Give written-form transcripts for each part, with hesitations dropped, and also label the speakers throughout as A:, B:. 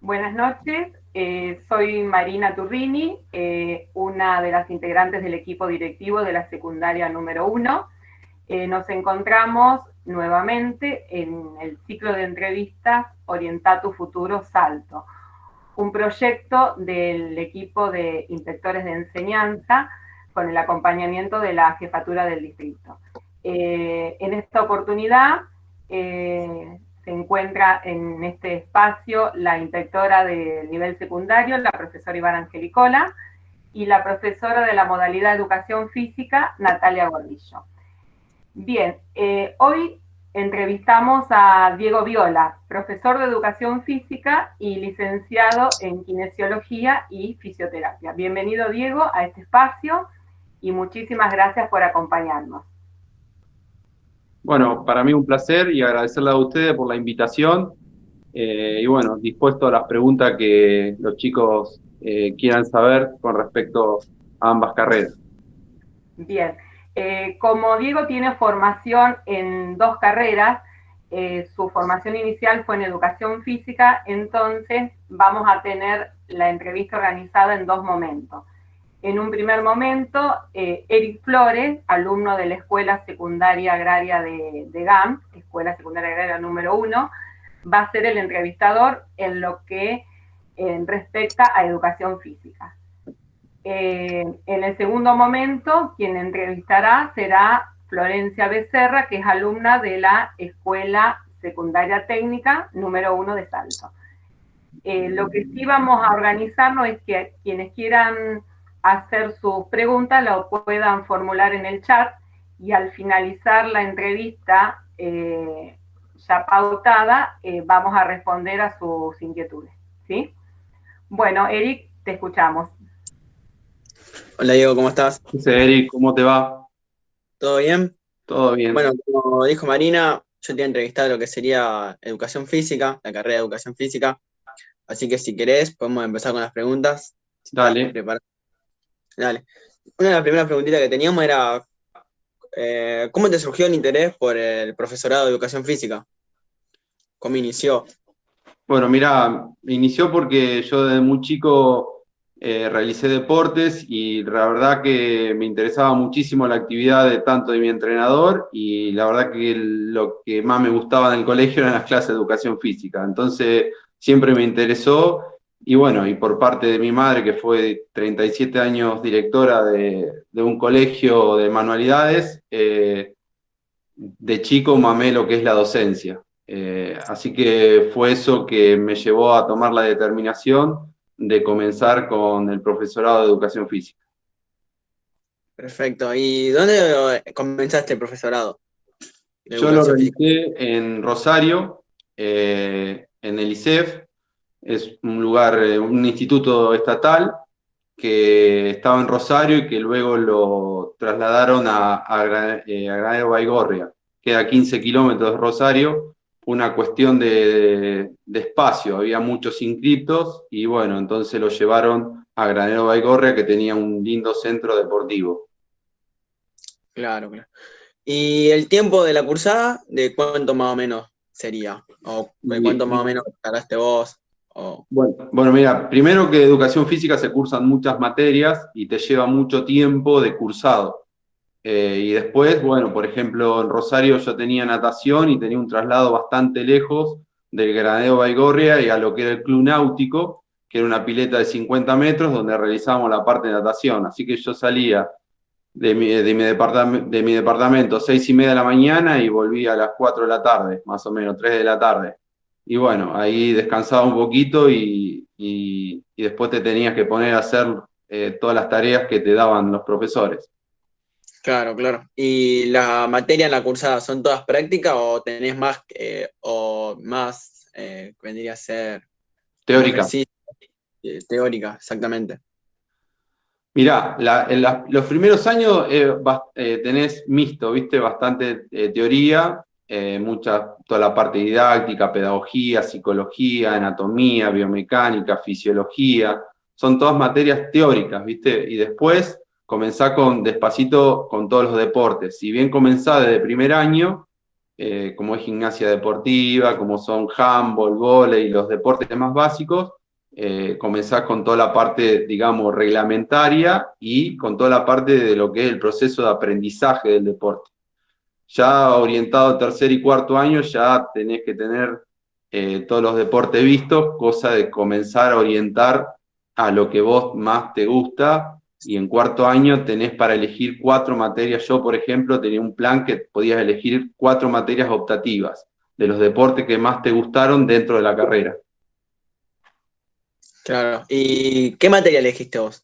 A: Buenas noches, soy Marina Turrini, una de las integrantes del equipo directivo de la secundaria número 1. Nos encontramos nuevamente en el ciclo de entrevistas Orienta tu futuro Salto, un proyecto del equipo de inspectores de enseñanza con el acompañamiento de la jefatura del distrito. En esta oportunidad se encuentra en este espacio la inspectora del nivel secundario, la profesora Ivana Angelicola, y la profesora de la modalidad de educación física, Natalia Gordillo. Bien, hoy entrevistamos a Diego Viola, profesor de educación física y licenciado en kinesiología y fisioterapia. Bienvenido, Diego, a este espacio y muchísimas gracias por acompañarnos.
B: Bueno, para mí un placer y agradecerle a ustedes por la invitación y bueno, dispuesto a las preguntas que los chicos quieran saber con respecto a ambas carreras.
A: Bien, como Diego tiene formación en dos carreras, su formación inicial fue en educación física, entonces vamos a tener la entrevista organizada en dos momentos. En un primer momento, Eric Flores, alumno de la Escuela Secundaria Agraria de GAM, Escuela Secundaria Agraria número 1, va a ser el entrevistador en lo que respecta a educación física. En el segundo momento, quien entrevistará será Florencia Becerra, que es alumna de la Escuela Secundaria Técnica número 1 de Salto. Lo que sí vamos a organizarnos es que quienes quieran hacer sus preguntas lo puedan formular en el chat y al finalizar la entrevista ya pautada, vamos a responder a sus inquietudes, ¿sí? Bueno, Eric, te escuchamos.
C: Hola Diego, ¿cómo estás?
B: Dice Eric, ¿cómo te va?
C: ¿Todo bien?
B: ¿Todo bien?
C: Bueno, como dijo Marina, yo te he entrevistado lo que sería educación física, la carrera de educación física. Así que si querés, podemos empezar con las preguntas. Si estás
B: Dale.
C: preparado. Dale. Una de las primeras preguntitas que teníamos era, ¿cómo te surgió el interés por el profesorado de educación física? ¿Cómo inició?
B: Bueno, mira, inició porque yo desde muy chico realicé deportes y la verdad que me interesaba muchísimo la actividad de tanto de mi entrenador y la verdad que lo que más me gustaba en el colegio eran las clases de educación física. Entonces siempre me interesó y bueno, y por parte de mi madre que fue 37 años directora de un colegio de manualidades, de chico mamé lo que es la docencia. Así que fue eso que me llevó a tomar la determinación de comenzar con el profesorado de educación física.
C: Perfecto. ¿Y dónde comenzaste el profesorado de
B: Yo lo
C: educación física?
B: realicé en Rosario, en el ISEF, es un lugar, un instituto estatal que estaba en Rosario y que luego lo trasladaron a Granero Baigorria, queda a 15 kilómetros de Rosario, una cuestión de espacio, había muchos inscriptos y bueno, entonces lo llevaron a Granero Baigorria que tenía un lindo centro deportivo.
C: Claro, claro. ¿Y el tiempo de la cursada, de cuánto más o menos sería? ¿O de cuánto más o menos tardaste vos? O...
B: Bueno, mira, primero que educación física se cursan muchas materias y te lleva mucho tiempo de cursado. Y después, bueno, por ejemplo, en Rosario yo tenía natación y tenía un traslado bastante lejos del Granero Baigorria y a lo que era el Club Náutico, que era una pileta de 50 metros donde realizábamos la parte de natación. Así que yo salía de mi departamento a 6:30 de la mañana y volvía a las 4 de la tarde, más o menos, 3 de la tarde. Y bueno, ahí descansaba un poquito y después te tenías que poner a hacer todas las tareas que te daban los profesores.
C: Claro, claro. ¿Y la materia en la cursada son todas prácticas o tenés más o más vendría a ser como
B: Teórica.
C: ejercicio teórica, exactamente?
B: Mirá, los primeros años tenés mixto, ¿viste? Bastante teoría, toda la parte didáctica, pedagogía, psicología, anatomía, biomecánica, fisiología, son todas materias teóricas, ¿viste? Y después comenzá despacito con todos los deportes. Si bien comenzá desde primer año, como es gimnasia deportiva, como son handball, vóley, los deportes más básicos, comenzás con toda la parte, digamos, reglamentaria y con toda la parte de lo que es el proceso de aprendizaje del deporte. Ya orientado a tercer y cuarto año, ya tenés que tener todos los deportes vistos, cosa de comenzar a orientar a lo que vos más te gusta, y en cuarto año tenés para elegir 4 materias. Yo, por ejemplo, tenía un plan que podías elegir 4 materias optativas de los deportes que más te gustaron dentro de la carrera.
C: Claro. ¿Y qué materia elegiste vos?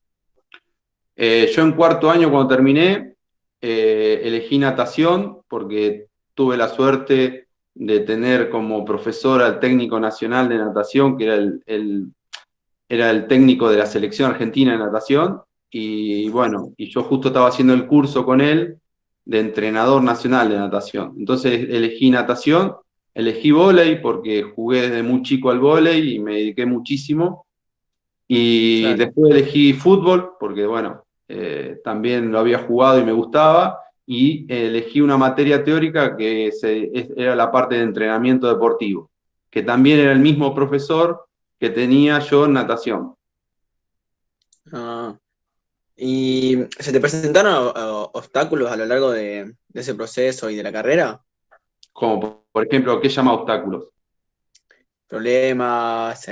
B: Yo en cuarto año, cuando terminé, elegí natación porque tuve la suerte de tener como profesor al técnico nacional de natación, que era el técnico de la selección argentina de natación, y bueno, y yo justo estaba haciendo el curso con él de entrenador nacional de natación. Entonces elegí natación, elegí vóley porque jugué desde muy chico al vóley y me dediqué muchísimo. Y
C: Claro.
B: después elegí fútbol, porque bueno, también lo había jugado y me gustaba, y elegí una materia teórica que era la parte de entrenamiento deportivo, que también era el mismo profesor que tenía yo en natación.
C: Ah, ¿y se te presentaron obstáculos a lo largo de ese proceso y de la carrera?
B: Como por ejemplo, ¿qué llama obstáculos?
C: Problemas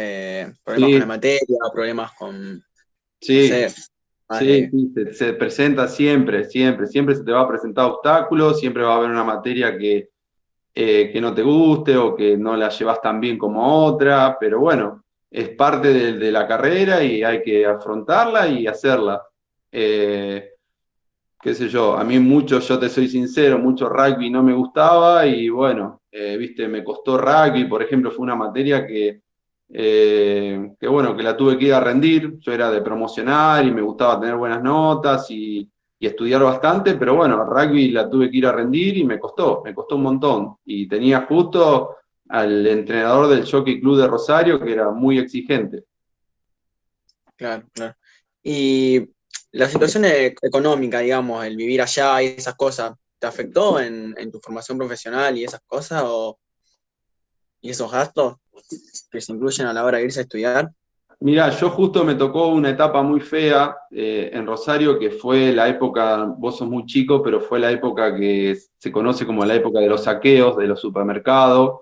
C: con la
B: Sí,
C: materia, problemas con, no
B: sí,
C: sé, más
B: sí,
C: de...
B: sí, se presenta siempre, siempre, siempre se te va a presentar obstáculos, siempre va a haber una materia que no te guste o que no la llevas tan bien como otra, pero bueno, es parte de la carrera y hay que afrontarla y hacerla. Eh, Qué sé yo, a mí mucho, yo te soy sincero, mucho rugby no me gustaba y bueno, viste, me costó rugby, por ejemplo, fue una materia que bueno, que la tuve que ir a rendir. Yo era de promocionar y me gustaba tener buenas notas y estudiar bastante, pero bueno, rugby la tuve que ir a rendir y me costó un montón. Y tenía justo al entrenador del Jockey Club de Rosario, que era muy exigente.
C: Claro, claro. Y la situación económica, digamos, el vivir allá y esas cosas, ¿te afectó en tu formación profesional y esas cosas y esos gastos que se incluyen a la hora de irse a estudiar?
B: Mirá, yo justo me tocó una etapa muy fea en Rosario, que fue la época, vos sos muy chico, pero fue la época que se conoce como la época de los saqueos de los supermercados.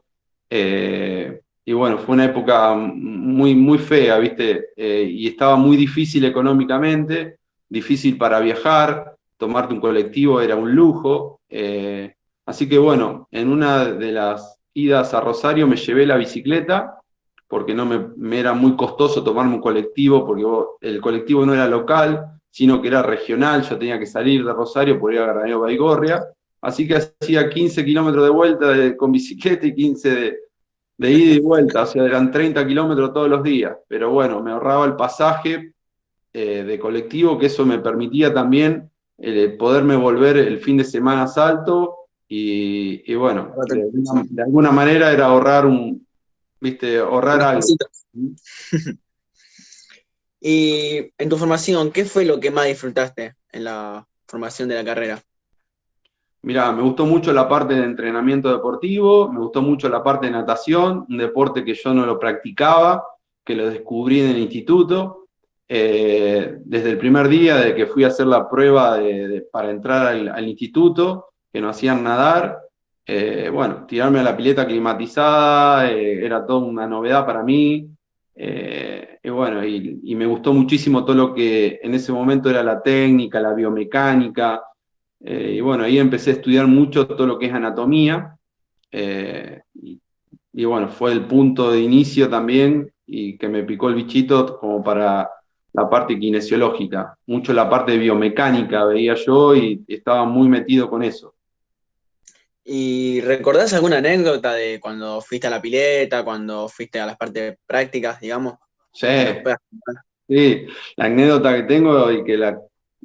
B: Y bueno, fue una época muy, muy fea, ¿viste? Y estaba muy difícil económicamente, difícil para viajar, tomarte un colectivo era un lujo. Así que bueno, en una de las idas a Rosario me llevé la bicicleta porque no me era muy costoso tomarme un colectivo, porque el colectivo no era local, sino que era regional. Yo tenía que salir de Rosario por ir a Granadero Baigorria, así que hacía 15 kilómetros de vuelta con bicicleta y 15 de ida y vuelta, o sea, eran 30 kilómetros todos los días, pero bueno, me ahorraba el pasaje de colectivo, que eso me permitía también poderme volver el fin de semana a Salto, y bueno, de alguna manera era ahorrar ¿viste? Ahorrar
C: Unos
B: algo.
C: pasitos. Y en tu formación, ¿qué fue lo que más disfrutaste en la formación de la carrera?
B: Mirá, me gustó mucho la parte de entrenamiento deportivo, me gustó mucho la parte de natación, un deporte que yo no lo practicaba, que lo descubrí en el instituto. Desde el primer día de que fui a hacer la prueba para entrar al instituto, que nos hacían nadar, bueno, tirarme a la pileta climatizada, era toda una novedad para mí. Y bueno, y me gustó muchísimo todo lo que en ese momento era la técnica, la biomecánica. Y bueno, ahí empecé a estudiar mucho todo lo que es anatomía. Y bueno, fue el punto de inicio también y que me picó el bichito como para la parte kinesiológica. Mucho la parte de biomecánica veía yo y estaba muy metido con eso.
C: ¿Y recordás alguna anécdota de cuando fuiste a la pileta, cuando fuiste a las partes prácticas, digamos,
B: Sí,
C: que nos puedas contar?
B: sí, la anécdota que tengo y que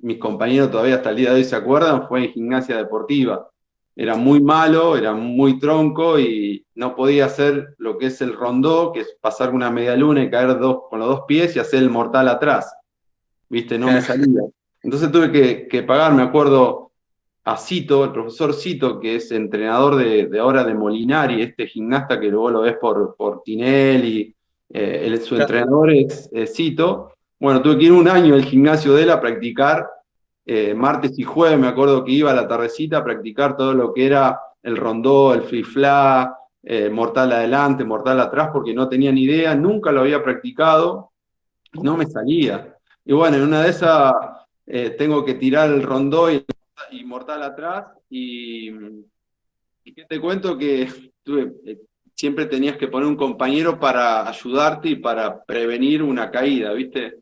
B: mis compañeros todavía hasta el día de hoy se acuerdan fue en gimnasia deportiva. Era muy malo, era muy tronco y no podía hacer lo que es el rondó, que es pasar una media luna y caer con los dos pies y hacer el mortal atrás. ¿Viste? No me
C: Claro.
B: salía. Entonces tuve que pagar, me acuerdo, a Cito, el profesor Cito, que es entrenador de ahora de Molinari, este gimnasta que luego lo ves por Tinelli Su entrenador es Cito. Bueno, tuve que ir un año al gimnasio de él a practicar, martes y jueves, me acuerdo que iba a la tardecita a practicar todo lo que era el rondó, el free fly, mortal adelante, mortal atrás, porque no tenía ni idea, nunca lo había practicado, no me salía. Y bueno, en una de esas tengo que tirar el rondó y mortal atrás, y que te cuento que siempre tenías que poner un compañero para ayudarte y para prevenir una caída, ¿viste?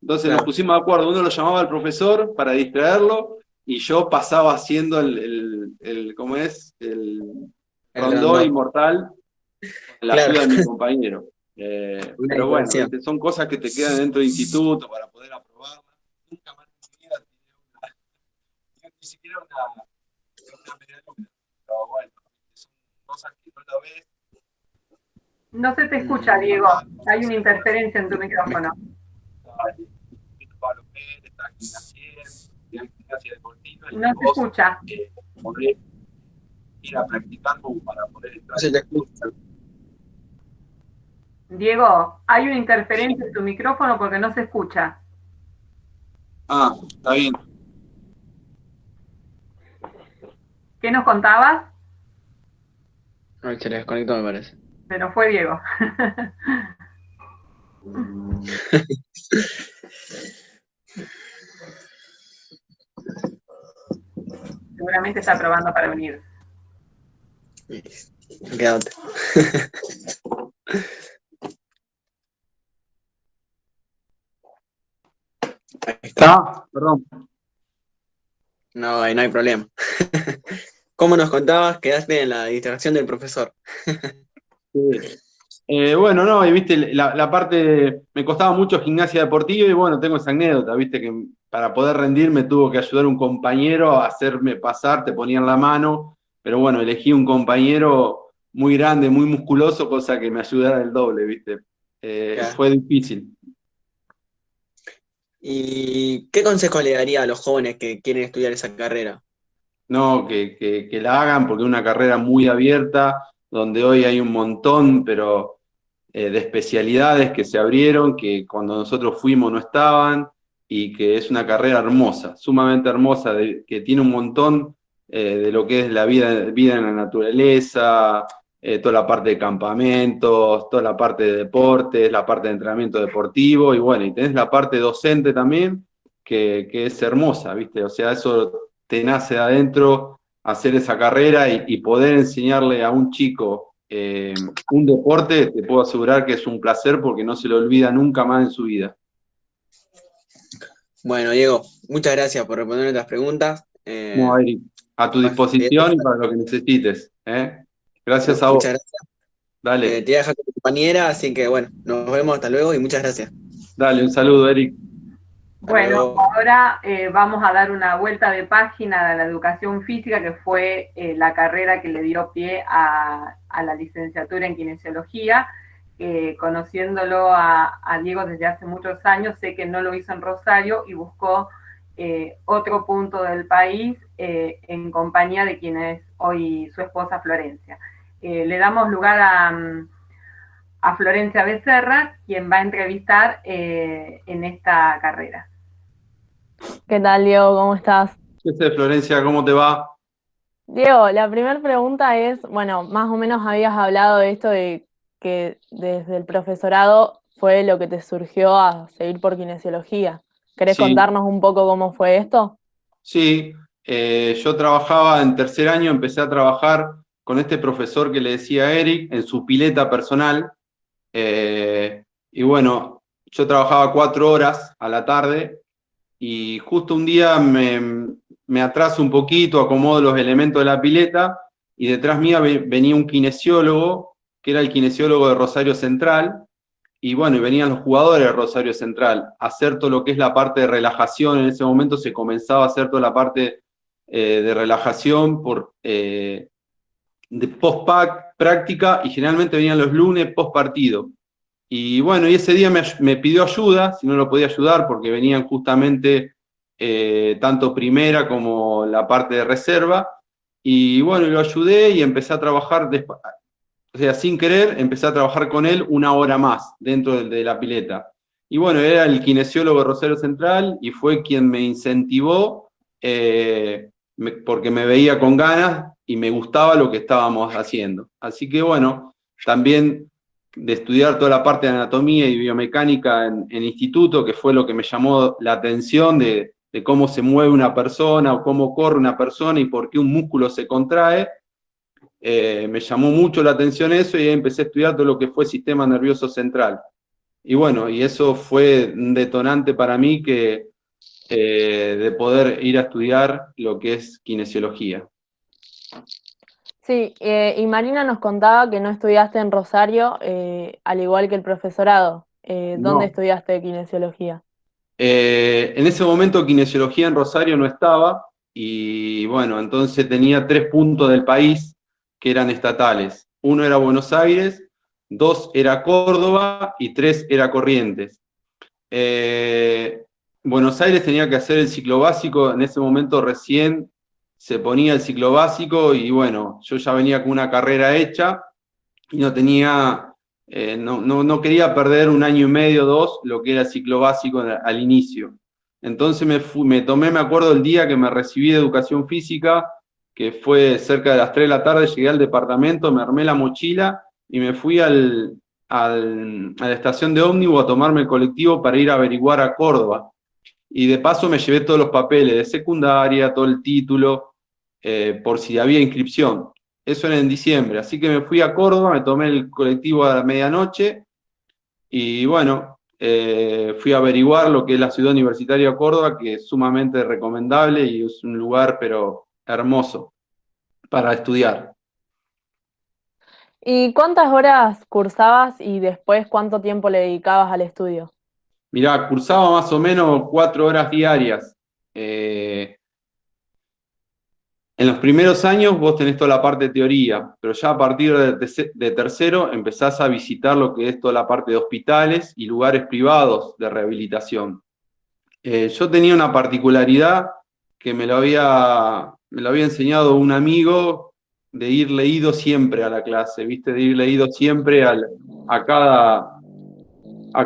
B: Entonces nos
C: Claro.
B: pusimos de acuerdo, uno lo llamaba al profesor para distraerlo y yo pasaba haciendo ¿cómo es? El
C: El
B: rondó
C: rondó.
B: inmortal con la
C: Claro,
B: ayuda de mi compañero.
C: una
B: Pero bueno,
C: distracción.
B: ¿viste? Son cosas que te quedan dentro del instituto para poder aprobarlas. Nunca más en mi vida ni siquiera una medialuna. Pero bueno, son cosas que no lo ves.
A: No se te escucha, Diego. Hay una interferencia en tu micrófono.
B: Pablo Pérez, está gimnasia deportiva, y
A: No se
B: vos
A: escucha.
B: podés ir a practicar como para poder
C: No
B: entrar
C: se
B: en
C: te escucha.
A: Diego, hay una interferencia en tu micrófono porque no se escucha.
B: Ah, está bien.
A: ¿Qué nos contabas?
C: Ay, se le desconectó, me parece.
A: Se nos fue Diego. Seguramente está probando para venir.
C: Quédate. Ahí está.
B: ¿Está? Perdón.
C: No, ahí no hay problema. ¿Cómo nos contabas? Quedaste en la distracción del profesor.
B: Sí. Bueno, no, y viste, la parte, me costaba mucho gimnasia deportiva y bueno, tengo esa anécdota, viste, que para poder rendir me tuvo que ayudar un compañero a hacerme pasar, te ponían la mano, pero bueno, elegí un compañero muy grande, muy musculoso, cosa que me ayudara el doble, viste.
C: Claro.
B: Fue difícil.
C: ¿Y qué consejo le daría a los jóvenes que quieren estudiar esa carrera?
B: No, que la hagan porque es una carrera muy abierta, donde hoy hay un montón, pero de especialidades que se abrieron, que cuando nosotros fuimos no estaban, y que es una carrera hermosa, sumamente hermosa, que tiene un montón de lo que es la vida en la naturaleza, toda la parte de campamentos, toda la parte de deportes, la parte de entrenamiento deportivo, y bueno, y tenés la parte docente también, que es hermosa, ¿viste? O sea, eso te nace de adentro hacer esa carrera y poder enseñarle a un chico un deporte, te puedo asegurar que es un placer porque no se lo olvida nunca más en su vida.
C: Bueno, Diego, muchas gracias por responder nuestras preguntas.
B: No, Eric, a tu disposición y
C: Muchas
B: para lo que necesites. Gracias a vos.
C: gracias. Te
B: Dale,
C: voy a dejar con tu compañera, así que bueno, nos vemos hasta luego y muchas gracias.
B: dale, un saludo, Eric.
C: Hasta
A: Bueno,
C: luego.
A: ahora vamos a dar una vuelta de página de la educación física, que fue la carrera que le dio pie a la licenciatura en kinesiología. Conociéndolo a Diego desde hace muchos años, sé que no lo hizo en Rosario y buscó otro punto del país en compañía de quien es hoy su esposa Florencia. Le damos lugar a Florencia Becerra, quien va a entrevistar en esta carrera.
D: ¿Qué tal, Diego? ¿Cómo estás?
B: ¿Qué sé, Florencia? ¿Cómo te va?
D: Diego, la primera pregunta es, bueno, más o menos habías hablado de esto de que desde el profesorado fue lo que te surgió a seguir por kinesiología. ¿Querés
B: Sí,
D: contarnos un poco cómo fue esto?
B: sí. Yo trabajaba en tercer año, empecé a trabajar con este profesor que le decía a Eric en su pileta personal. Y bueno, yo trabajaba 4 horas a la tarde y justo un día me atraso un poquito, acomodo los elementos de la pileta y detrás mía venía un kinesiólogo, que era el kinesiólogo de Rosario Central, y bueno, y venían los jugadores de Rosario Central a hacer todo lo que es la parte de relajación. En ese momento se comenzaba a hacer toda la parte de relajación de práctica, y generalmente venían los lunes post partido. Y bueno, y ese día me pidió ayuda, si no lo podía ayudar, porque venían justamente tanto primera como la parte de reserva. Y bueno, lo ayudé y empecé a trabajar. o sea, sin querer, empecé a trabajar con él 1 hora más dentro de la pileta. Y bueno, era el kinesiólogo de Rosario Central y fue quien me incentivó porque me veía con ganas y me gustaba lo que estábamos haciendo. Así que bueno, también de estudiar toda la parte de anatomía y biomecánica en instituto, que fue lo que me llamó la atención de cómo se mueve una persona o cómo corre una persona y por qué un músculo se contrae. Me llamó mucho la atención eso y ahí empecé a estudiar todo lo que fue sistema nervioso central. Y bueno, y eso fue un detonante para mí de poder ir a estudiar lo que es kinesiología.
D: Sí, y Marina nos contaba que no estudiaste en Rosario, al igual que el profesorado. ¿Dónde
B: No.
D: estudiaste kinesiología?
B: En ese momento kinesiología en Rosario no estaba y bueno, entonces tenía 3 puntos del país que eran estatales. 1 era Buenos Aires, 2 era Córdoba y 3 era Corrientes. Buenos Aires tenía que hacer el ciclo básico, en ese momento recién se ponía el ciclo básico y bueno, yo ya venía con una carrera hecha y no tenía, no quería perder 1 año y medio, 2, lo que era el ciclo básico al inicio. Entonces me tomé, me acuerdo el día que me recibí de educación física, que fue cerca de las 3 de la tarde, llegué al departamento, me armé la mochila y me fui a la estación de ómnibus a tomarme el colectivo para ir a averiguar a Córdoba. Y de paso me llevé todos los papeles de secundaria, todo el título, por si había inscripción. Eso era en diciembre, así que me fui a Córdoba, me tomé el colectivo a la medianoche y bueno, fui a averiguar lo que es la ciudad universitaria de Córdoba, que es sumamente recomendable y es un lugar pero hermoso para estudiar.
D: ¿Y cuántas horas cursabas y después cuánto tiempo le dedicabas al estudio?
B: Mirá, cursaba más o menos 4 horas diarias. En los primeros años vos tenés toda la parte de teoría, pero ya a partir de tercero empezás a visitar lo que es toda la parte de hospitales y lugares privados de rehabilitación. Yo tenía una particularidad que me lo había enseñado un amigo, de ir leído siempre a la clase, ¿viste? De ir leído siempre a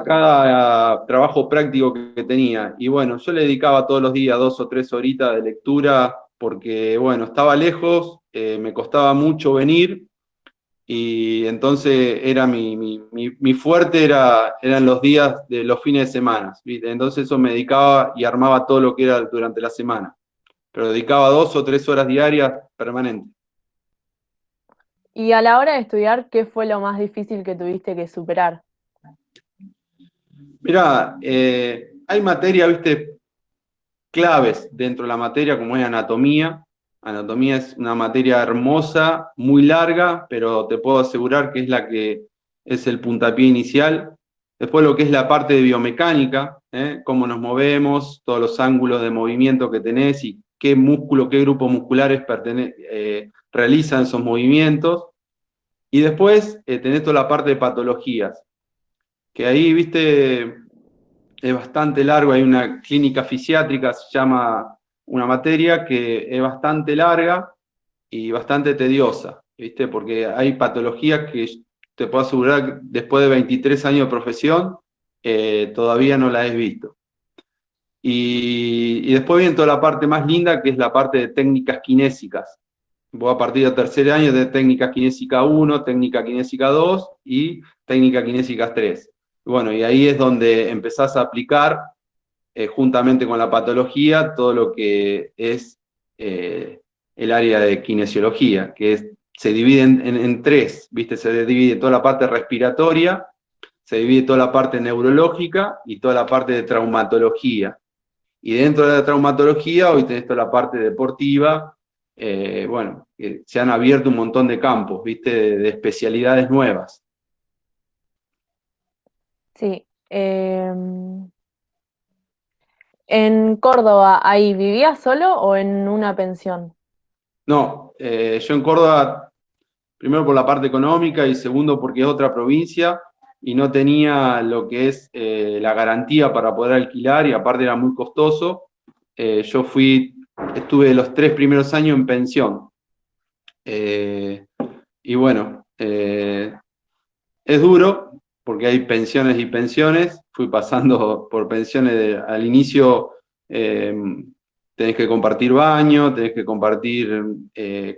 B: cada trabajo práctico que tenía. Y bueno, yo le dedicaba todos los días 2 o 3 horitas de lectura porque, bueno, estaba lejos, me costaba mucho venir y entonces era mi fuerte eran los días de los fines de semana, ¿viste? Entonces eso me dedicaba y armaba todo lo que era durante la semana. Pero dedicaba 2 o 3 horas diarias permanentes.
D: Y a la hora de estudiar, ¿qué fue lo más difícil que tuviste que superar?
B: Mirá, hay materia, viste, claves dentro de la materia, como es anatomía. Anatomía es una materia hermosa, muy larga, pero te puedo asegurar que es la que es el puntapié inicial. Después lo que es la parte de biomecánica, cómo nos movemos, todos los ángulos de movimiento que tenés y qué músculo, qué grupos musculares realizan esos movimientos. Y después tenés toda la parte de patologías, que ahí, viste, es bastante largo, hay una clínica fisiátrica, se llama una materia que es bastante larga y bastante tediosa, ¿viste? Porque hay patologías que te puedo asegurar que después de 23 años de profesión todavía no la he visto. Y después viene toda la parte más linda, que es la parte de técnicas kinésicas. Vos a partir del tercer año de técnica kinésica 1, técnica kinésica 2 y técnica kinésica 3. Bueno, y ahí es donde empezás a aplicar, juntamente con la patología, todo lo que es el área de kinesiología, que se divide en 3, ¿viste? Se divide toda la parte respiratoria, se divide toda la parte neurológica y toda la parte de traumatología. Y dentro de la traumatología hoy tenés toda la parte deportiva, bueno, que se han abierto un montón de campos, ¿viste? De especialidades nuevas.
D: Sí. ¿En Córdoba, ahí vivías solo o en una pensión?
B: No, yo en Córdoba, primero por la parte económica y segundo porque es otra provincia y no tenía lo que es la garantía para poder alquilar y aparte era muy costoso. Yo estuve los 3 primeros años en pensión. Y bueno, Es duro porque hay pensiones y pensiones. Fui pasando por pensiones al inicio. Tenés que compartir baño, tenés que compartir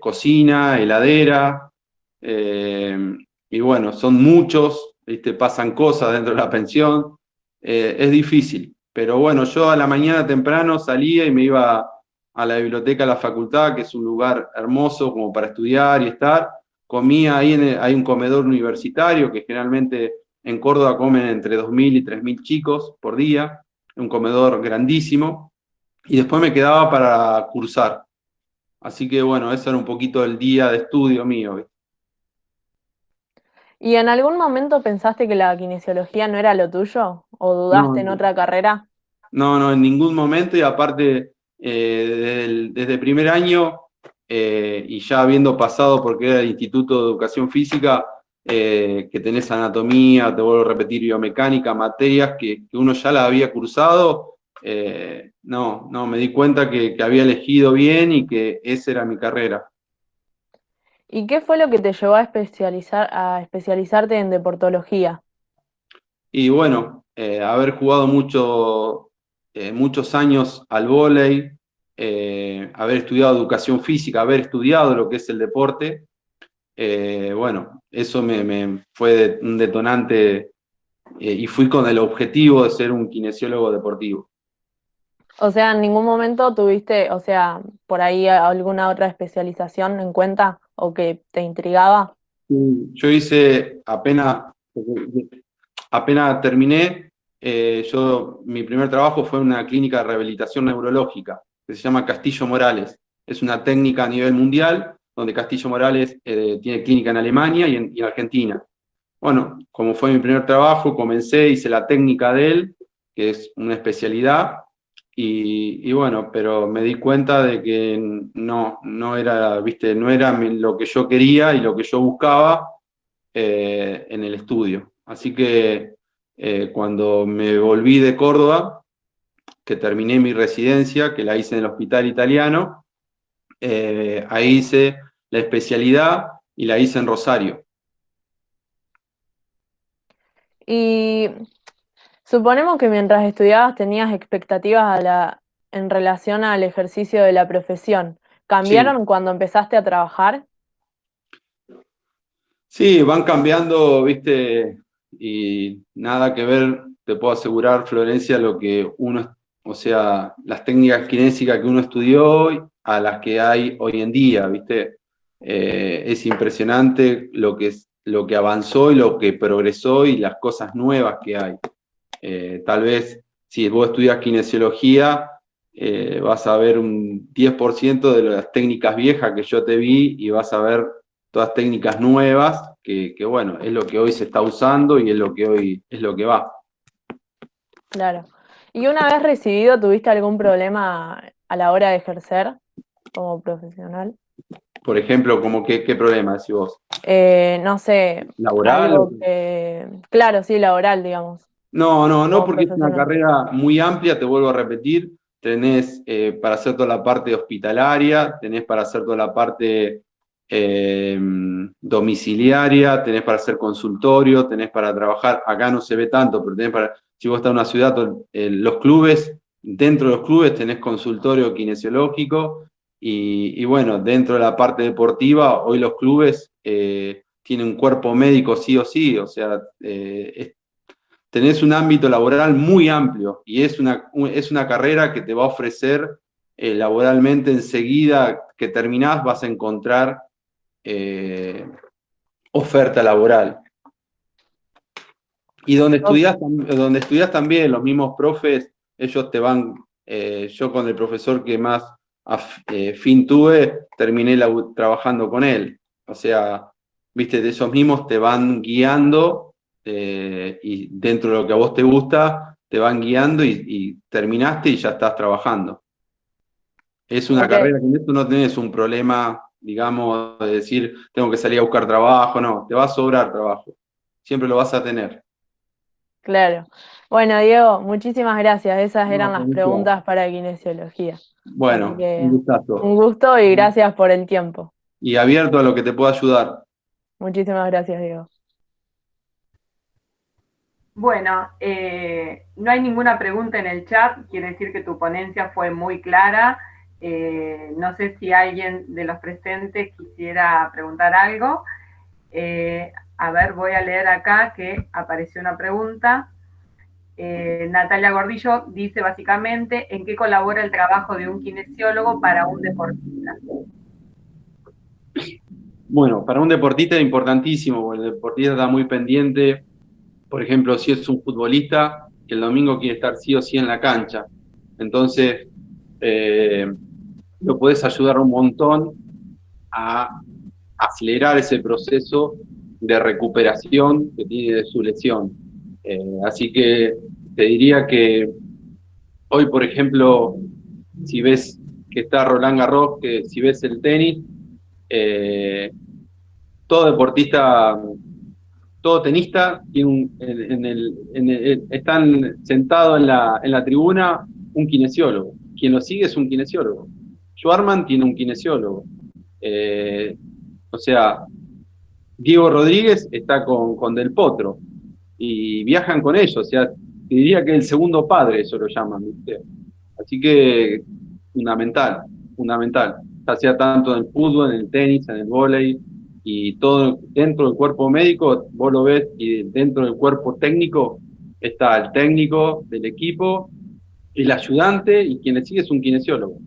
B: cocina, heladera. Y bueno, son muchos, ¿viste? Pasan cosas dentro de la pensión. Es difícil. Pero bueno, yo a la mañana temprano salía y me iba a la biblioteca de la facultad, que es un lugar hermoso como para estudiar y estar. Comía ahí, hay un comedor universitario que generalmente en Córdoba comen entre 2.000 y 3.000 chicos por día, un comedor grandísimo, y después me quedaba para cursar. Así que bueno, ese era un poquito el día de estudio mío, ¿viste?
D: ¿Y en algún momento pensaste que la kinesiología no era lo tuyo? ¿O dudaste
B: No,
D: en otra carrera?
B: no, en ningún momento, y aparte, desde primer año, y ya habiendo pasado porque era el Instituto de Educación Física, que tenés anatomía, te vuelvo a repetir, biomecánica, materias que uno ya la había cursado, no, me di cuenta que había elegido bien y que esa era mi carrera.
D: ¿Y qué fue lo que te llevó a especializarte en deportología?
B: Y bueno, haber jugado muchos años al vóley, haber estudiado educación física, haber estudiado lo que es el deporte, bueno, eso me fue un detonante, y fui con el objetivo de ser un kinesiólogo deportivo.
D: O sea, ¿en ningún momento tuviste, o sea, por ahí alguna otra especialización en cuenta o que te intrigaba?
B: Yo hice apenas terminé, mi primer trabajo fue en una clínica de rehabilitación neurológica que se llama Castillo Morales. Es una técnica a nivel mundial, donde Castillo Morales tiene clínica en Alemania y en Argentina. Bueno, como fue mi primer trabajo, comencé, hice la técnica de él, que es una especialidad, y bueno, pero me di cuenta de que no era, viste, no era lo que yo quería y lo que yo buscaba en el estudio. Así que cuando me volví de Córdoba, que terminé mi residencia, que la hice en el Hospital Italiano, ahí hice la especialidad y la hice en Rosario.
D: Y suponemos que mientras estudiabas tenías expectativas en relación al ejercicio de la profesión.
B: Sí,
D: ¿Cambiaron cuando empezaste a trabajar?
B: sí, van cambiando, viste, y nada que ver, te puedo asegurar, Florencia, lo que uno, o sea, las técnicas kinésicas que uno estudió a las que hay hoy en día, viste. Es impresionante lo que avanzó y lo que progresó y las cosas nuevas que hay. Tal vez si vos estudias kinesiología, vas a ver un 10% de las técnicas viejas que yo te vi y vas a ver todas técnicas nuevas que bueno, es lo que hoy se está usando y es lo que hoy es lo que va.
D: Claro. ¿Y una vez recibido, tuviste algún problema a la hora de ejercer como profesional?
B: Por ejemplo, como qué problema decís vos?
D: No sé,
B: ¿Laboral?
D: algo que, claro, sí, laboral, digamos,
B: No,
D: como
B: porque es una
D: profesional.
B: carrera muy amplia, te vuelvo a repetir. Tenés para hacer toda la parte hospitalaria, tenés para hacer toda la parte eh, domiciliaria, tenés para hacer consultorio, tenés para trabajar, acá no se ve tanto, pero tenés para, si vos estás en una ciudad, los clubes, dentro de los clubes tenés consultorio kinesiológico, y bueno, dentro de la parte deportiva, hoy los clubes tienen un cuerpo médico sí o sí, o sea, tenés un ámbito laboral muy amplio y es una carrera que te va a ofrecer laboralmente enseguida que terminás vas a encontrar eh, oferta laboral. Y donde estudias también, los mismos profes, ellos te van, yo con el profesor que más fin tuve, terminé trabajando con él. O sea, viste, de esos mismos te van guiando, y dentro de lo que a vos te gusta, te van guiando y terminaste y ya estás trabajando. Es una
D: Ok,
B: carrera que tú no tenés un problema, digamos, de decir, tengo que salir a buscar trabajo, no, te va a sobrar trabajo. Siempre lo vas a tener.
D: claro. Bueno, Diego, muchísimas gracias. Esas
B: No,
D: eran las
B: Florencia.
D: preguntas para kinesiología. Así
B: Bueno, un
D: que
B: gustazo.
D: un gusto y gracias por el tiempo.
B: Y abierto a lo que te pueda ayudar.
D: Muchísimas gracias, Diego.
A: Bueno, no hay ninguna pregunta en el chat, quiere decir que tu ponencia fue muy clara. No sé si alguien de los presentes quisiera preguntar algo. A ver, voy a leer acá que apareció una pregunta. Natalia Gordillo dice básicamente, ¿en qué colabora el trabajo de un kinesiólogo para un deportista?
B: Bueno, para un deportista es importantísimo, porque el deportista está muy pendiente. Por ejemplo, si es un futbolista, que el domingo quiere estar sí o sí en la cancha. Entonces, lo puedes ayudar un montón a acelerar ese proceso de recuperación que tiene de su lesión. Así que te diría que hoy, por ejemplo, si ves que está Roland Garros, que si ves el tenis, eh, todo deportista, todo tenista tiene están sentados en la tribuna un kinesiólogo. Quien lo sigue es un kinesiólogo. Schwarman tiene un kinesiólogo. O sea, Diego Rodríguez está con Del Potro y viajan con ellos. O sea, te diría que el segundo padre, eso lo llaman, ¿viste? Así que fundamental, fundamental. Ya sea tanto en el fútbol, en el tenis, en el vóley y todo dentro del cuerpo médico, vos lo ves, y dentro del cuerpo técnico está el técnico del equipo, el ayudante y quien le sigue es un kinesiólogo.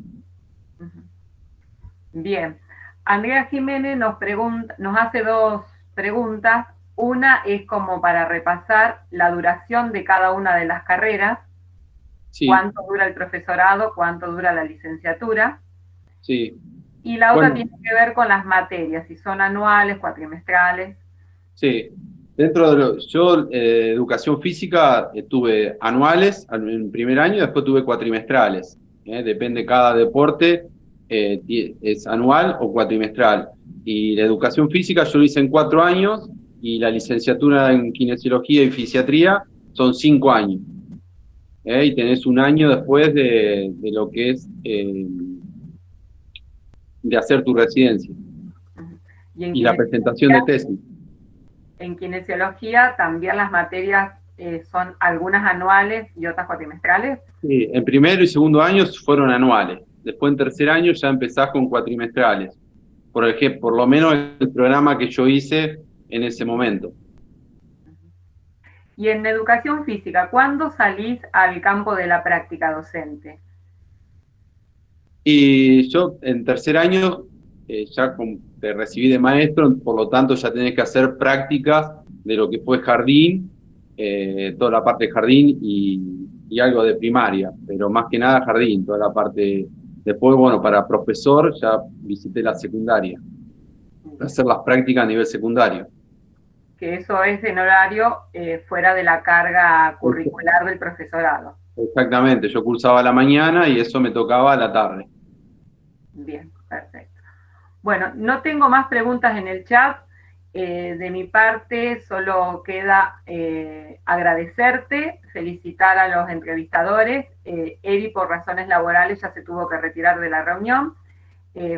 A: Bien. Andrea Jiménez nos hace dos preguntas. Una es como para repasar la duración de cada una de las carreras,
B: Sí,
A: cuánto dura el profesorado, cuánto dura la licenciatura.
B: sí.
A: Y la otra
B: Bueno,
A: tiene que ver con las materias, si son anuales, cuatrimestrales.
B: sí. Dentro de yo, educación física, tuve anuales en el primer año, después tuve cuatrimestrales. Depende cada deporte, es anual o cuatrimestral. Y la educación física yo lo hice en 4 años y la licenciatura en kinesiología y fisiatría son 5 años. Y tenés un año después de lo que es de hacer tu residencia y la presentación de tesis.
A: En kinesiología también las materias son algunas anuales y otras cuatrimestrales.
B: Sí, en primero y segundo año fueron anuales. Después en tercer año ya empezás con cuatrimestrales. Por lo menos el programa que yo hice en ese momento.
A: Y en educación física, ¿cuándo salís al campo de la práctica docente?
B: Y yo en tercer año te recibí de maestro, por lo tanto ya tenés que hacer prácticas de lo que fue jardín, toda la parte de jardín y algo de primaria, pero más que nada jardín, toda la parte. Después, bueno, para profesor ya visité la secundaria, hacer las prácticas a nivel secundario.
A: Que eso es en horario fuera de la carga curricular del profesorado.
B: Exactamente, yo cursaba a la mañana y eso me tocaba a la tarde.
A: Bien, perfecto. Bueno, no tengo más preguntas en el chat. De mi parte, solo queda agradecerte, felicitar a los entrevistadores. Eri, por razones laborales, ya se tuvo que retirar de la reunión.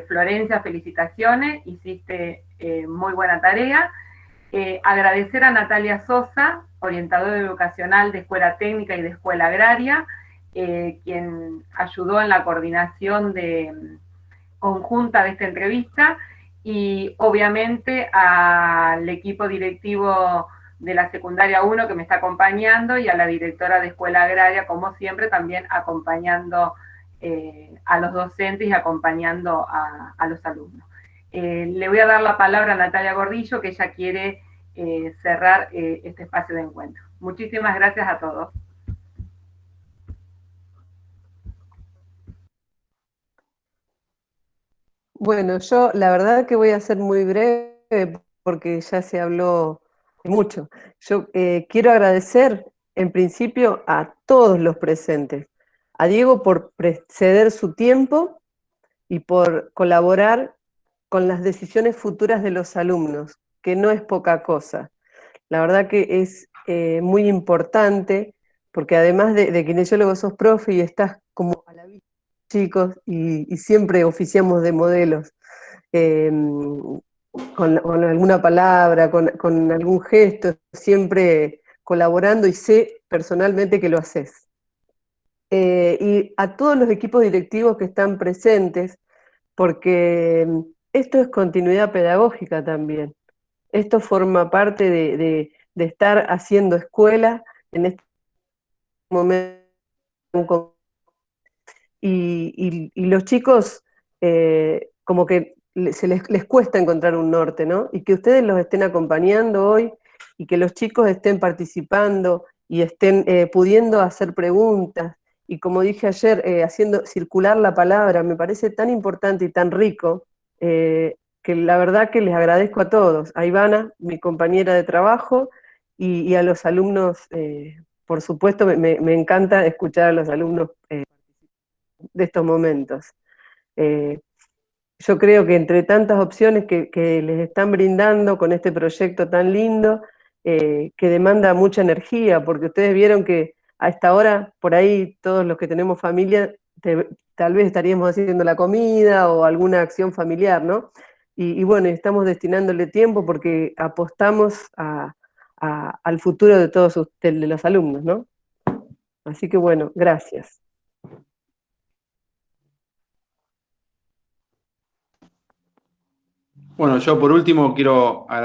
A: Florencia, felicitaciones, hiciste muy buena tarea. Agradecer a Natalia Sosa, orientadora educacional de Escuela Técnica y de Escuela Agraria, quien ayudó en la coordinación conjunta de esta entrevista, y obviamente al equipo directivo de la secundaria 1 que me está acompañando, y a la directora de Escuela Agraria, como siempre, también acompañando a los docentes y acompañando a los alumnos. Le voy a dar la palabra a Natalia Gordillo, que ella quiere cerrar este espacio de encuentro. Muchísimas gracias a todos.
E: Bueno, yo la verdad que voy a ser muy breve porque ya se habló mucho. Yo quiero agradecer en principio a todos los presentes, a Diego por ceder su tiempo y por colaborar con las decisiones futuras de los alumnos, que no es poca cosa. La verdad que es muy importante, porque además de kinesiólogo sos profe y estás como a la vista, chicos, y siempre oficiamos de modelos, con alguna palabra, con algún gesto, siempre colaborando y sé personalmente que lo haces. Y a todos los equipos directivos que están presentes, porque esto es continuidad pedagógica también. Esto forma parte de estar haciendo escuela en este momento. Y los chicos como que les cuesta encontrar un norte, ¿no? Y que ustedes los estén acompañando hoy y que los chicos estén participando y estén pudiendo hacer preguntas. Y como dije ayer, haciendo circular la palabra, me parece tan importante y tan rico que la verdad que les agradezco a todos, a Ivana, mi compañera de trabajo, y a los alumnos, por supuesto, me encanta escuchar a los alumnos de estos momentos. Eh, yo creo que entre tantas opciones que les están brindando con este proyecto tan lindo, que demanda mucha energía, porque ustedes vieron que a esta hora, por ahí, todos los que tenemos familia, tal vez estaríamos haciendo la comida o alguna acción familiar, ¿no? Y bueno, estamos destinándole tiempo porque apostamos al futuro de todos ustedes, de los alumnos, ¿no? Así que bueno, gracias.
B: Bueno, yo por último quiero